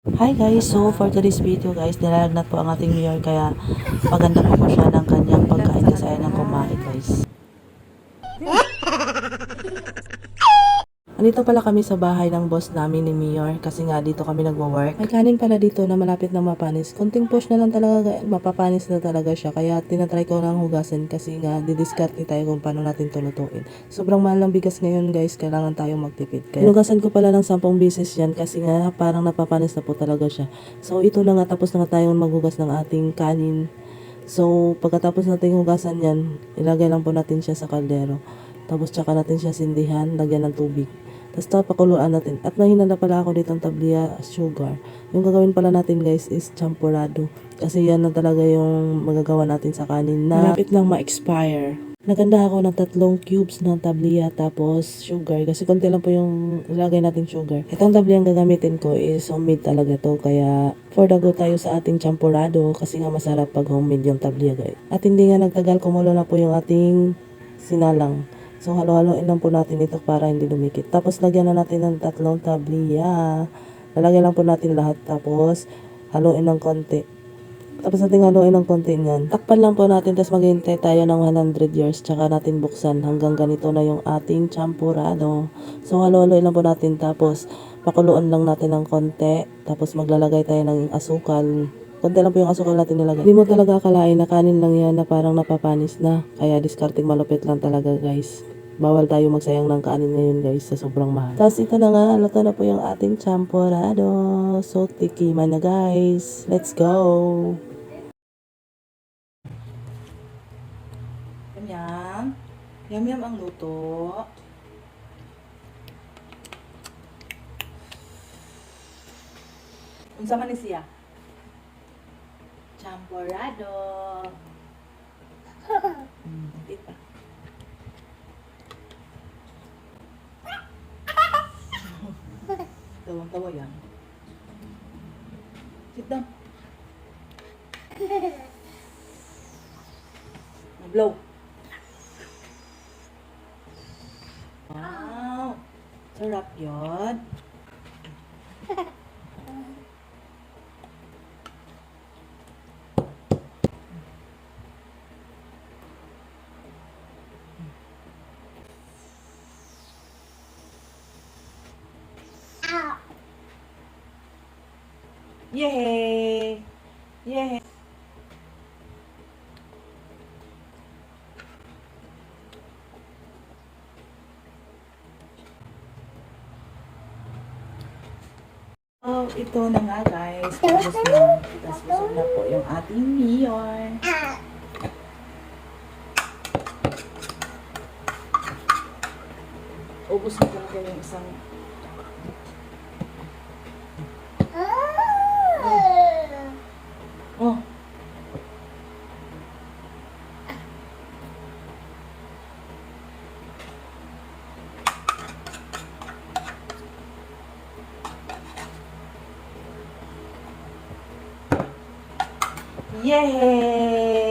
Hi guys, so for today's video guys, nilalagnat po ang ating mayor kaya maganda po siya ng kanyang pagkain kasi ayaw ng kumain guys. Andito pala kami sa bahay ng boss namin ni Mayor kasi nga dito kami nagwo-work. May kanin pala dito na malapit na mapanis. Kunting push na lang talaga, mapapanis na talaga siya. Kaya tinatry ko lang hugasan kasi nga didiskarte tayo kung paano natin to lutuin. Sobrang mahal ng bigas ngayon guys, kailangan tayong magtipid. Kaya hinugasan ko pala ng 10 beses yan kasi nga parang napapanis na po talaga siya. So ito na nga, tapos na nga tayong maghugas ng ating kanin. So pagkatapos natin hugasan yan, ilagay lang po natin siya sa kaldero. Tapos tsaka natin siya sindihan, lagyan ng tubig. Tapos pakuluan natin. At may hinanda pala ako dito ng tablia sugar. Yung gagawin pala natin guys is champurado. Kasi yan na talaga yung magagawa natin sa kanin na malapit lang ma-expire. Naganda ako ng 3 cubes ng tablia tapos sugar. Kasi konti lang po yung ilagay natin sugar. Itong tablia ang gagamitin ko is homemade talaga to. Kaya for the go tayo sa ating champurado. Kasi nga masarap pag homemade yung tablia guys. At hindi nga nagtagal, kumulo na po yung ating sinalang. So, halo-haloin lang po natin ito para hindi lumikit. Tapos, lagyan na natin ng 3 tablia. Lalagyan lang po natin lahat. Tapos, haluin ng konti. Tapos, natin haluin ng konti niyan. Takpan lang po natin. Tapos, maghihintay tayo ng 100 years. Tsaka natin buksan. Hanggang ganito na yung ating champurado. So, halo-haloin lang po natin. Tapos, pakuluan lang natin ng konti. Tapos, maglalagay tayo ng asukal. Konti lang po yung asukal natin nilagay. Hindi mo talaga akalain na kanin lang yan na parang napapanis na. Kaya discarding malupit lang talaga guys. Bawal tayo magsayang ng kanin ngayon guys sa sobrang mahal. Tapos ito na nga, luto na po yung ating champurado. So tikiman na guys. Let's go! Yum yum. Yum yum ang luto. Unsa man ni siya? Champurado. Tita. Tawang-tawa yan. Sit down. Blow. Wow. Sarap yun. Yay! Yay! Oh, ito na nga guys. Tapos busog na po yung ating mayor. Ubus na talaga yung isang... Oh. Yay!